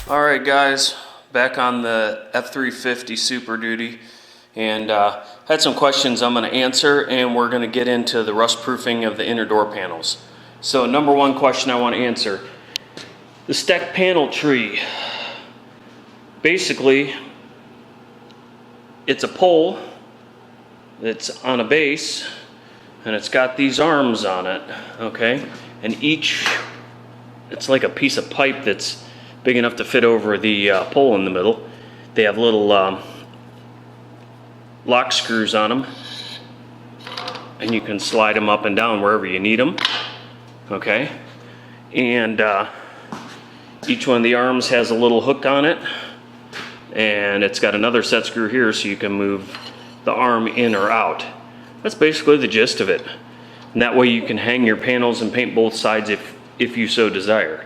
Alright guys, back on the F350 Super Duty, and had some questions I'm going to answer, and we're going to get into the rust proofing of the inner door panels. So number one question I want to answer, the stack panel tree. Basically, it's a pole that's on a base, and it's got these arms on it, okay? And each, it's like a piece of pipe that's big enough to fit over the pole in the middle. They have little lock screws on them, and you can slide them up and down wherever you need them, okay? And each one of the arms has a little hook on it, and it's got another set screw here so you can move the arm in or out. That's basically the gist of it. And that way you can hang your panels and paint both sides if you so desire.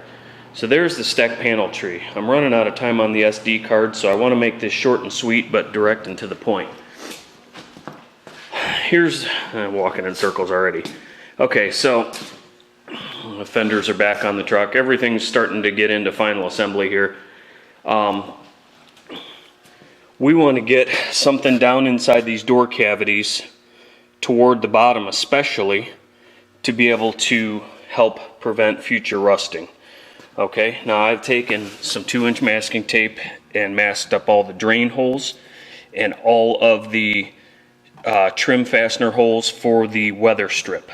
So there's the stack panel tree. I'm running out of time on the SD card, so I want to make this short and sweet but direct and to the point. Here's, I'm walking in circles already. Okay, so the fenders are back on the truck. Everything's starting to get into final assembly here. We want to get something down inside these door cavities toward the bottom especially to be able to help prevent future rusting. Okay, now I've taken some 2-inch masking tape and masked up all the drain holes and all of the trim fastener holes for the weather strip.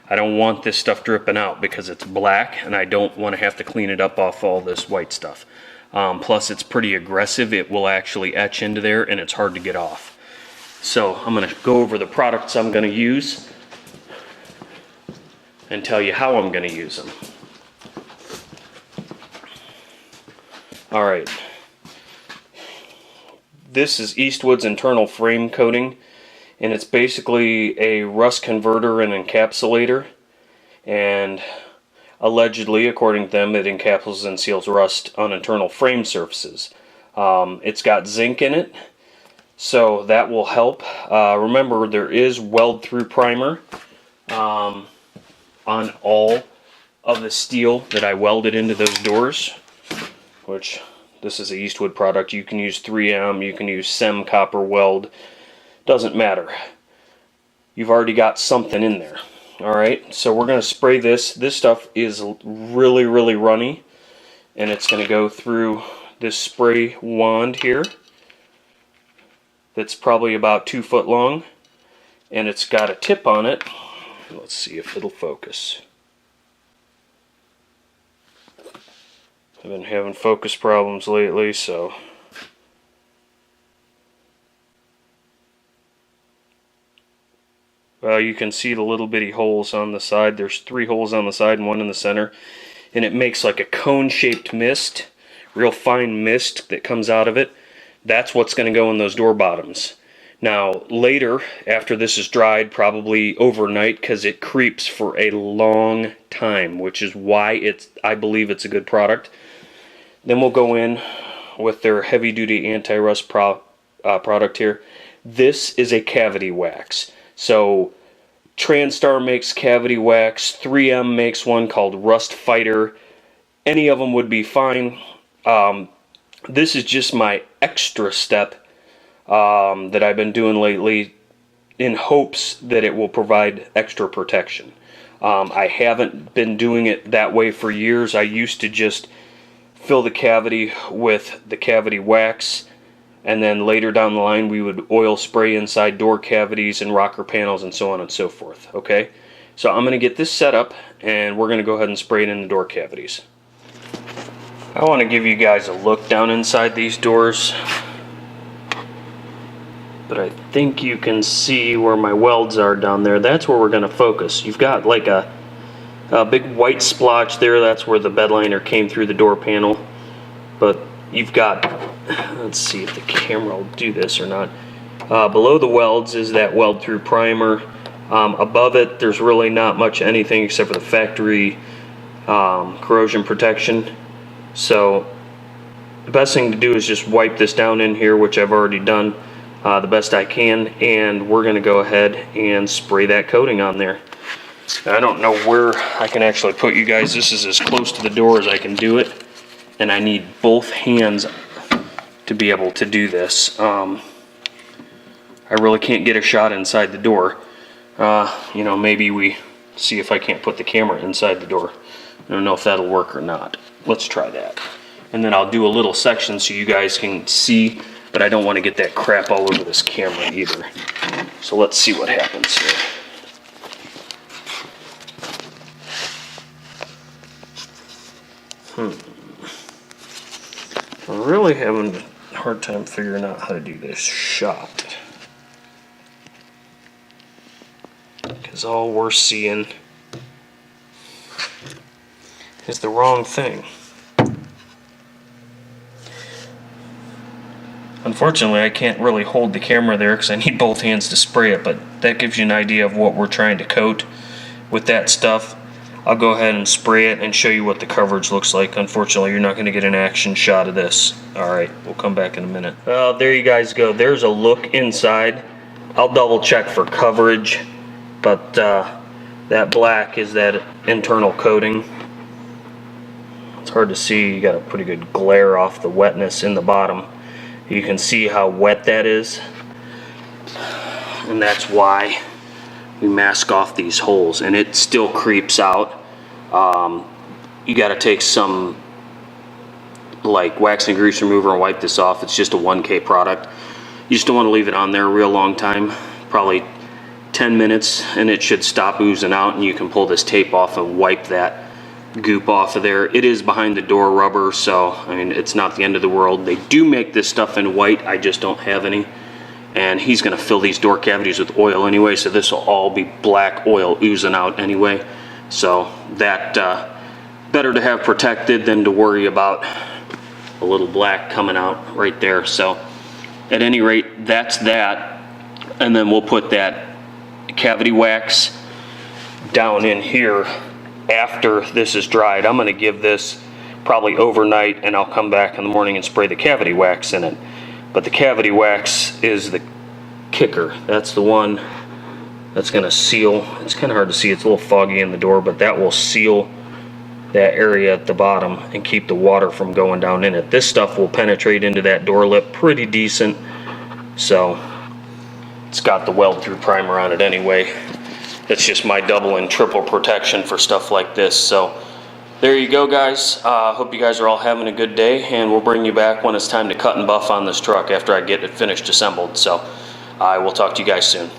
I don't want this stuff dripping out because it's black and I don't want to have to clean it up off all this white stuff. Plus it's pretty aggressive. It will actually etch into there and it's hard to get off. So I'm going to go over the products I'm going to use and tell you how I'm going to use them. Alright, this is Eastwood's internal frame coating, and it's basically a rust converter and encapsulator, and allegedly, according to them, it encapsulates and seals rust on internal frame surfaces. It's got zinc in it, so that will help. Remember, there is weld-through primer on all of the steel that I welded into those doors. Which, this is an Eastwood product. You can use 3M, you can use SEM copper weld, doesn't matter. You've already got something in there. Alright, so we're going to spray this. This stuff is really, really runny, and it's going to go through this spray wand here that's probably about 2 foot long, and it's got a tip on it. Let's see if it'll focus. I've been having focus problems lately, so you can see the little bitty holes on the side. There's 3 holes on the side and 1 in the center, and it makes like a cone-shaped mist, real fine mist that comes out of it. That's what's going to go in those door bottoms. Now later, after this is dried, probably overnight, because it creeps for a long time, which is why I believe it's a good product. Then we'll go in with their Heavy Duty Anti-Rust product here. This is a cavity wax. So Transtar makes cavity wax, 3M makes one called Rust Fighter. Any of them would be fine. This is just my extra step that I've been doing lately in hopes that it will provide extra protection. I haven't been doing it that way for years. I used to just fill the cavity with the cavity wax, and then later down the line we would oil spray inside door cavities and rocker panels and so on and so forth. Okay, so I'm going to get this set up and we're going to go ahead and spray it in the door cavities. I want to give you guys a look down inside these doors, but I think you can see where my welds are down there. That's where we're going to focus. You've got like a big white splotch there. That's where the bed liner came through the door panel. But you've got, let's see if the camera will do this or not. Below the welds is that weld through primer. Above it, there's really not much anything except for the factory corrosion protection. So the best thing to do is just wipe this down in here, which I've already done the best I can, and we're going to go ahead and spray that coating on there. I don't know where I can actually put you guys. This is as close to the door as I can do it. and I need both hands to be able to do this. I really can't get a shot inside the door. You know, maybe we see if I can't put the camera inside the door. I don't know if that'll work or not. Let's try that. And then I'll do a little section so you guys can see, but I don't want to get that crap all over this camera either. So let's see what happens here. I'm really having a hard time figuring out how to do this shot, because all we're seeing is the wrong thing. Unfortunately, I can't really hold the camera there because I need both hands to spray it, but that gives you an idea of what we're trying to coat with that stuff. I'll go ahead and spray it and show you what the coverage looks like. Unfortunately, you're not going to get an action shot of this. Alright, we'll come back in a minute. Well, there you guys go. There's a look inside. I'll double check for coverage, but that black is that internal coating. It's hard to see. You got a pretty good glare off the wetness in the bottom. You can see how wet that is, and that's why we mask off these holes, and it still creeps out. You got to take some like wax and grease remover and wipe this off. It's just a 1K product. You just don't want to leave it on there a real long time, probably 10 minutes, and it should stop oozing out, and you can pull this tape off and wipe that goop off of there. It is behind the door rubber, so I mean, it's not the end of the world. They do make this stuff in white, I just don't have any, and he's going to fill these door cavities with oil anyway, so this will all be black oil oozing out anyway. So that better to have protected than to worry about a little black coming out right there. So at any rate, that's that, and then we'll put that cavity wax down in here after this is dried. I'm going to give this probably overnight, and I'll come back in the morning and spray the cavity wax in it. But the cavity wax is the kicker. That's the one that's going to seal. It's kind of hard to see. It's a little foggy in the door, but that will seal that area at the bottom and keep the water from going down in it. This stuff will penetrate into that door lip pretty decent. So it's got the weld-through primer on it anyway. It's just my double and triple protection for stuff like this. So there you go, guys. Hope you guys are all having a good day, and we'll bring you back when it's time to cut and buff on this truck after I get it finished assembled. So I will talk to you guys soon.